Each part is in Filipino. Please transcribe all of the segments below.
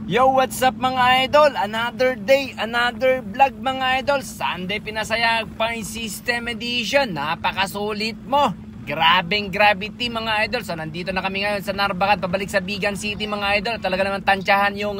Yo, what's up mga idol? Another day, another vlog mga idol. Sunday Pinasayag Point System Edition. Napakasulit mo. Grabing gravity mga idol. So nandito na kami ngayon sa Narvacan, pabalik sa Bigan City mga idol. Talaga naman tansyahan yung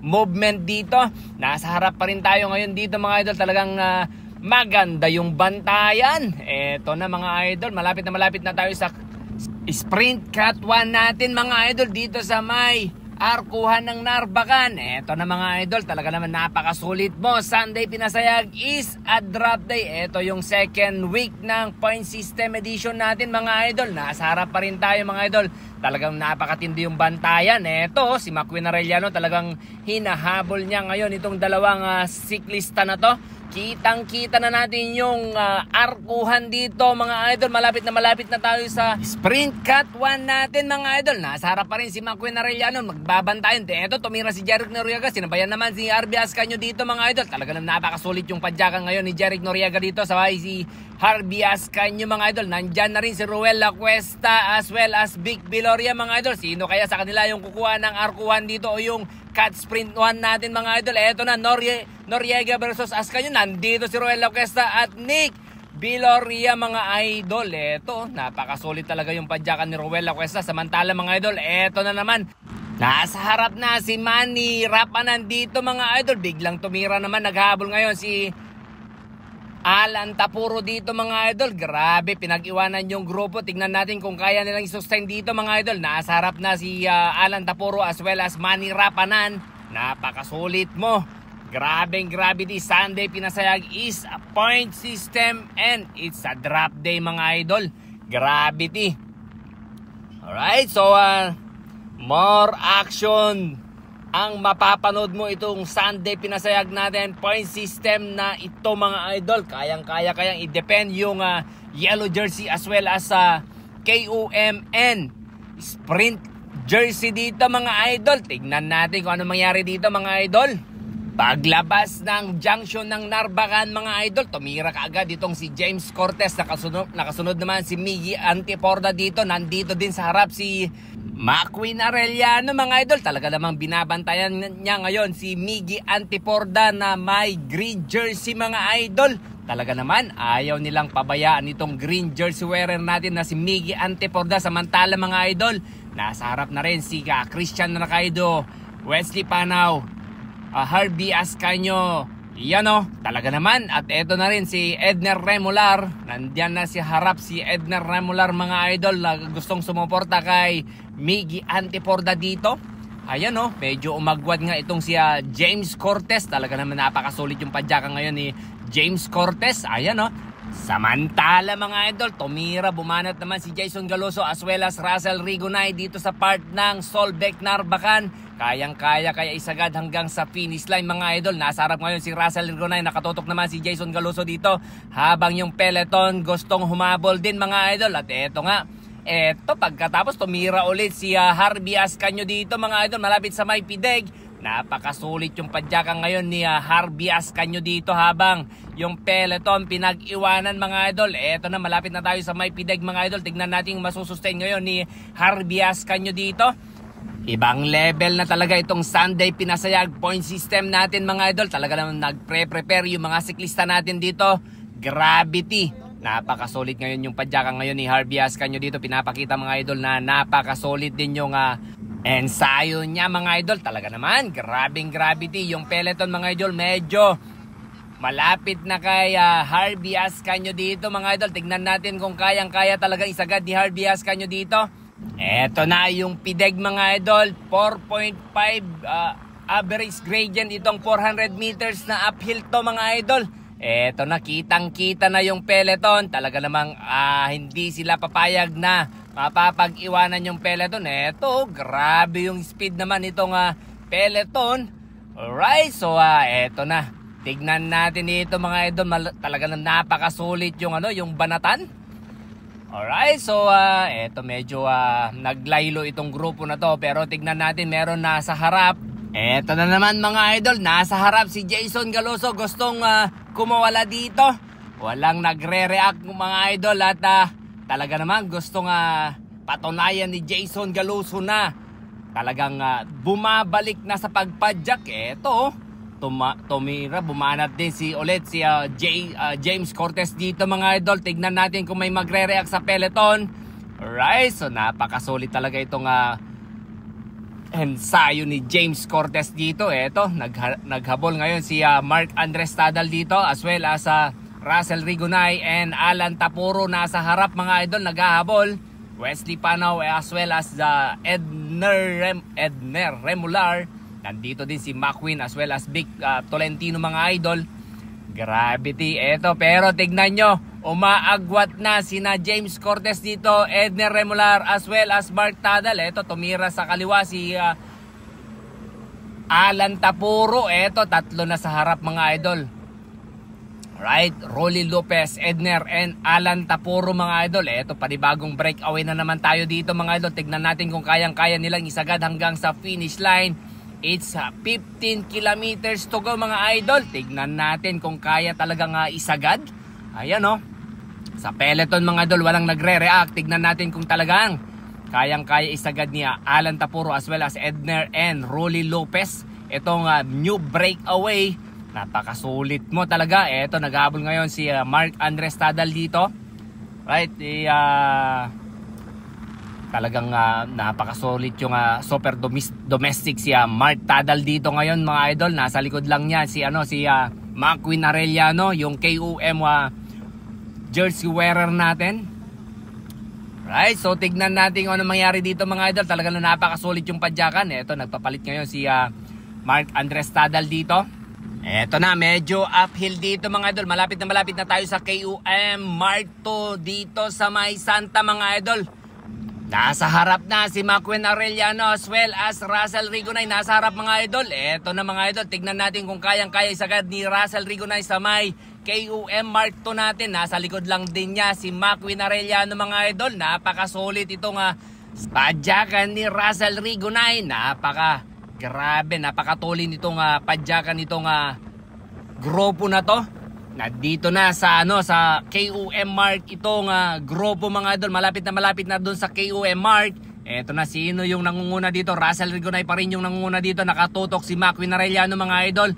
movement dito. Nasa harap pa rin tayo ngayon dito mga idol. Talagang maganda yung bantayan. Eto na mga idol, malapit na tayo sa Sprint Cut 1 natin mga idol dito sa may Arkuhan ng Narvacan. Eto na mga idol, talaga naman napakasulit mo. Sunday Pinasayag is a drop day. Eto yung second week ng Point System Edition natin mga idol. Nasa harap pa rin tayo mga idol. Talagang napakatindi yung bantayan. Eto, si McQueen Arellano talagang hinahabol niya ngayon itong dalawang siklista na to. Kitang-kita na natin yung arkuhan dito mga idol. Malapit na tayo sa Sprint Cut 1 natin mga idol. Nasa harap pa rin si McQueen Arellano, magbabantayan. Eto, tumira si Jeric Noriega. Sinabayan naman si Harvey Ascanio dito mga idol. Talaga naman napakasulit yung padyakan ngayon ni Jeric Noriega dito. Sabay si Harvey Ascanio mga idol. Nandyan na rin si Ruel Lacuesta as well as Vic Viloria mga idol. Sino kaya sa kanila yung kukuha ng arkuhan dito o yung Cut Sprint 1 natin mga idol? Eto na, Noriega versus Ascanio. Nandito si Ruel Lacuesta at Nick Viloria mga idol. Eto, napakasulit talaga yung padyakan ni Ruel Lacuesta. Samantala mga idol, eto na naman, nasa harap na si Manny Rapa nandito mga idol. Biglang tumira naman, naghabol ngayon si Alan Tapuro dito mga idol. Grabe, pinag-iwanan yung grupo. Tignan natin kung kaya nilang i-sustain dito mga idol. Nasa harap na si Alan Tapuro as well as Manny Rapanan. Napakasulit mo. Grabing gravity. Sunday Pinasayag is a point system and it's a drop day mga idol. Gravity. Alright, so more action ang mapapanood mo itong Sunday Pinasayag natin point system na ito mga idol. Kayang i-depend yung yellow jersey as well as KUMN sprint jersey dito mga idol. Tignan natin kung ano mangyari dito mga idol. Paglabas ng junction ng Narvacan mga idol, tumira kaagad itong si James Cortez. Nakasunod naman si Miggy Antiporda dito. Nandito din sa harap si McQueen Arellano mga idol. Talaga namang binabantayan niya ngayon si Miggy Antiporda na may green jersey mga idol. Talaga naman ayaw nilang pabayaan itong green jersey wearer natin na si Miggy Antiporda. Samantala mga idol, nasa harap na rin si Christian Nakaido, Wesley Panao, Harvey Ascanio. Yan o, talaga naman. At eto na rin si Edner Remular. Nandiyan na si harap si Edner Remular mga idol, gustong sumuporta kay Miggy Antiporda dito. Ayan o, medyo umagwad nga itong si James Cortez. Talaga naman napakasulit yung padyakan ngayon ni James Cortez. Ayan o. Samantala mga idol, tumira, bumanat naman si Jason Galoso as well as Russell Rigonay dito sa part ng Solbec Narvacan. Kaya isagad hanggang sa finish line mga idol. Nasa harap ngayon si Russell Rigonay, nakatutok naman si Jason Galoso dito. Habang yung peloton gustong humabol din mga idol. At eto nga, pagkatapos tumira ulit si Harvey Ascanio dito mga idol, malapit sa may Pideg. Napakasulit yung padyakan ngayon ni Harvey Ascanio dito habang yung peloton pinag-iwanan mga idol. Eto na, malapit na tayo sa may Pideg mga idol. Tignan natin masusustain ngayon ni Harvey Ascanio dito. Ibang level na talaga itong Sunday Pinasayag point system natin mga idol. Talaga naman nagpre-prepare yung mga siklista natin dito. Gravity. Napakasulit ngayon yung padyakan ngayon ni Harvey Ascanio dito. Pinapakita mga idol na napakasulit din yung ensayo niya mga idol. Talaga naman, grabing gravity. Yung peloton mga idol medyo malapit na kay Harvey Ascanio dito mga idol. Tignan natin kung kayang-kaya talaga isagad ni Harvey Ascanio dito. Eto na yung Pideg mga idol. 4.5 average gradient itong 400 meters na uphill to mga idol. Eto na, kitang-kita na yung peloton. Talaga namang hindi sila papayag na mapapag-iwanan yung peloton. Eto, grabe yung speed naman itong peloton. Alright, so eto na. Tignan natin dito mga idol. Talaga namang napakasulit yung yung banatan. Alright, so eto medyo naglaylo itong grupo na to. Pero tignan natin, meron nasa harap. Eto na naman mga idol, nasa harap si Jason Galoso. Gustong kumawala dito. Walang nagre-react mga idol. At talaga naman gustong patunayan ni Jason Galoso na talagang bumabalik na sa pagpadyak. Eto, tumira, bumanat din si James Cortez dito mga idol. Tignan natin kung may magre-react sa peloton. Alright, so napakasulit talaga itong ensayo ni James Cortez dito. Eto, naghabol ngayon si Marc Andres Tadal dito, as well as Russell Rigonay and Alan Tapuro nasa harap mga idol, naghahabol. Wesley Panaw as well as Edner Remular. Nandito din si McQueen as well as Vic Tolentino mga idol. Gravity. Eto, pero tignan nyo, umaagwat na sina James Cortez dito, Edner Remular as well as Marc Tadal. Eto, tumira sa kaliwa si Alan Tapuro. Eto, tatlo na sa harap mga idol. Right, Rolly Lopez, Edner, and Alan Tapuro mga idol. Eto, panibagong breakaway na naman tayo dito mga idol. Tignan natin kung kayang-kaya nilang isagad hanggang sa finish line. It's 15 kilometers to go mga idol. Tignan natin kung kaya talagang isagad. Ayan o. Sa peloton mga idol, walang nagre-react. Tignan natin kung talagang kayang-kaya isagad niya Alan Tapuro as well as Edner and Rolly Lopez. Itong new breakaway. Napakasulit mo talaga. Eto, naghabol ngayon si Marc Andres Tadal dito. Right, talagang napakasulit yung super domestic si Marc Tadal dito ngayon mga idol. Nasa likod lang niya si McQueen Arellano, yung KOM jersey wearer natin. Right, so tignan natin kung ano mangyari dito mga idol. Talagang napakasulit yung padyakan. Eto, nagpapalit ngayon si Marc Andres Tadal dito. Eto na, medyo uphill dito mga idol. Malapit na tayo sa KOM Mark 2 dito sa May Santa mga idol. Nasa harap na si McQueen Arellano as well as Russell Rigonay. Nasa harap mga idol. Eto na mga idol, tignan natin kung kayang-kaya isagad ni Russell Rigonay sa May KOM Mark 2 natin. Nasa likod lang din niya si McQueen Arellano mga idol. Napakasulit itong padyakan ni Russell Rigonay. Grabe, napakatulin itong padyakan nitong grupo na to. Nandito na sa sa KOM Mark itong grupo mga idol. Malapit na doon sa KOM Mark. Eto na, sino yung nangunguna dito? Russell Rigonay pa rin yung nangunguna dito. Nakatutok si McQueen Arellano mga idol.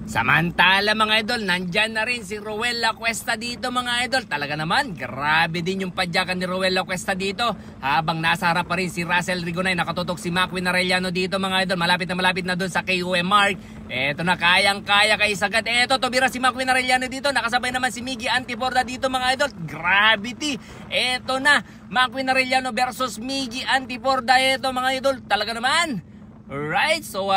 Samantala mga idol, nandyan na rin si Roel Lacuesta dito mga idol. Talaga naman, grabe din yung padyakan ni Roel Lacuesta dito. Habang nasa harap pa rin si Russell Rigonay, nakatutok si McQueen Arellano dito mga idol. Malapit na doon sa KOM Mark. Eto na, kayang-kaya kay sagad. Eto, tumira si McQueen Arellano dito. Nakasabay naman si Miggy Antiporda dito mga idol. Gravity. Eto na, McQueen Arellano versus Miggy Antiporda. Eto mga idol, talaga naman. Alright, so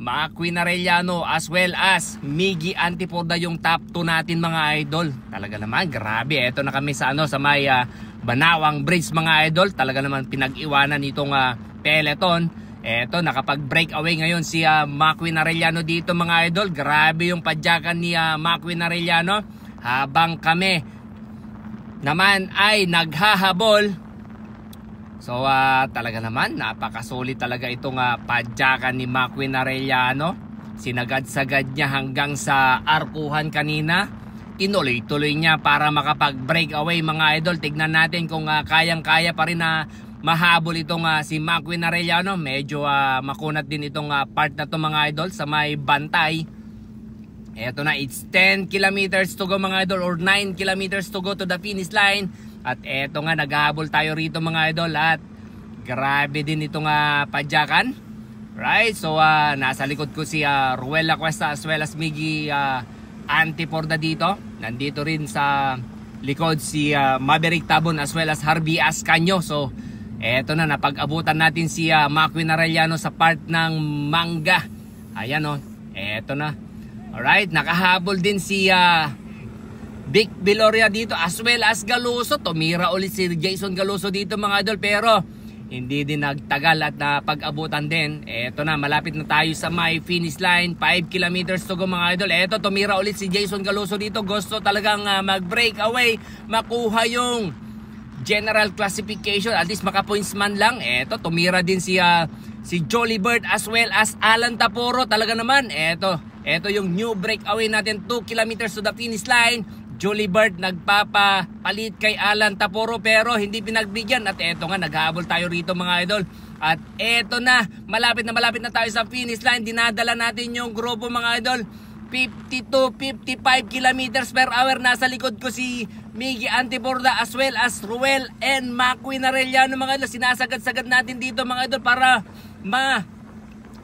McQueen Arellano as well as Miggy Antiporda yung top 2 natin mga idol. Talaga naman, grabe. Eto na kami sa sa may Banawang Bridge mga idol. Talaga naman pinag-iwanan itong peloton. Eto, nakapag-breakaway ngayon si McQueen Arellano dito mga idol. Grabe yung padyakan ni McQueen Arellano. Habang kami naman ay naghahabol. So talaga naman, napakasulit talaga itong padyakan ni McQueen Arellano. Sinagad-sagad niya hanggang sa arkuhan kanina. Tinuloy-tuloy niya para makapag-breakaway mga idol. Tignan natin kung kayang-kaya pa rin na mahabol itong si McQueen Arellano. Medyo makunat din itong part na to mga idol sa may bantay. Eto na, it's 10 kilometers to go mga idol, or 9 kilometers to go to the finish line. At eto nga, naghahabol tayo rito mga idol. At grabe din itong padyakan. Right, so nasa likod ko si Roel Lacuesta as well as Miggy Antiporda dito. Nandito rin sa likod si Maverick Tabon as well as Harvey Ascanio. So eto na, napag-abutan natin si McQueen Arellano sa part ng Manga. Ayan o, eto na. Alright, nakahabol din si Vic Viloria dito as well as Galuso. Tumira ulit si Jason Galuso dito mga idol, pero hindi din nagtagal at napag-abutan din. Eto na, malapit na tayo sa may finish line. 5 kilometers to go mga idol. Eto, tumira ulit si Jason Galuso dito. Gusto talagang mag-break away, makuha yung general classification, at least maka-points man lang. Eto, tumira din si Jolly Bird as well as Alan Tapuro. Talaga naman, eto yung new breakaway natin. 2 kilometers to the finish line. Jolly Bird nagpapapalit kay Alan Tapuro pero hindi pinagbigyan. At eto nga, naghahabol tayo rito mga idol. At eto na, malapit na tayo sa finish line. Dinadala natin yung grupo mga idol. 50 to 55 kilometers per hour. Nasa likod ko si Miggy Antiporda as well as Ruel and McQueen Arellano mga idol. Sinasagad-sagad natin dito mga idol para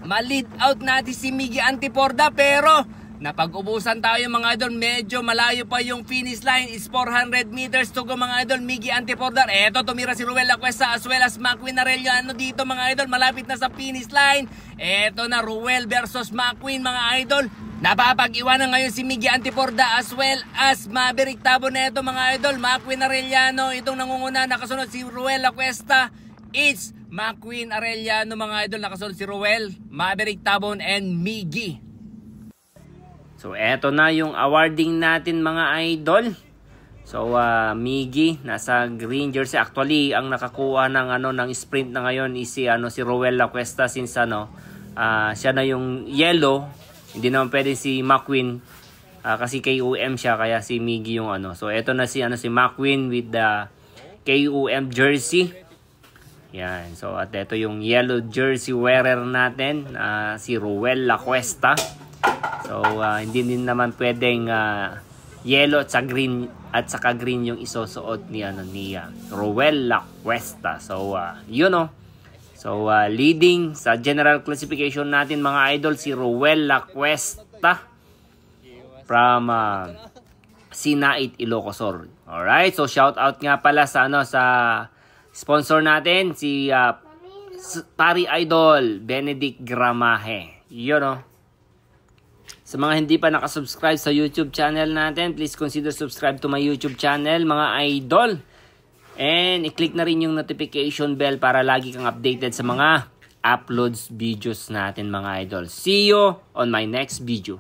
ma-lead out natin si Miggy Antiporda. Pero napag-ubusan tayo mga idol, medyo malayo pa yung finish line. Is 400 meters to go mga idol. Miggy Antiporda, eto tumira si Ruel Lacuesta as well as McQueen Arellano dito mga idol. Malapit na sa finish line. Eto na, Ruel versus McQueen mga idol. Napapag-iwanan ngayon si Miggy Antiporda as well as Maverick Tabo neto mga idol. McQueen Arellano itong nangunguna, nakasunod si Ruel Lacuesta. It's McQueen Arellano mga idol, nakasunod si Ruel, Maverick Tabon and Miggy. So eto na yung awarding natin mga idol. So Miggy nasa green jersey. Actually ang nakakuha ng sprint na ngayon is si Ruel Lacuesta, since siya na yung yellow. Hindi naman pwede si McQueen kasi KUM siya, kaya si Miggy yung So eto na si McQueen with the KUM jersey. Yan. So at eto yung yellow jersey wearer natin, si Ruel Lacuesta. So hindi din naman pwedeng yellow at saka green yung isusuot ni Ruel Lacuesta. So So leading sa general classification natin mga idol si Ruel Lacuesta from Sinait, Ilocosur. Alright, so shout out nga pala sa sa sponsor natin si Pari Idol Benedict Gramaje. Sa mga hindi pa nakasubscribe sa YouTube channel natin, please consider subscribe to my YouTube channel mga idol. And i-click na rin yung notification bell para lagi kang updated sa mga uploads videos natin mga idol. See you on my next video.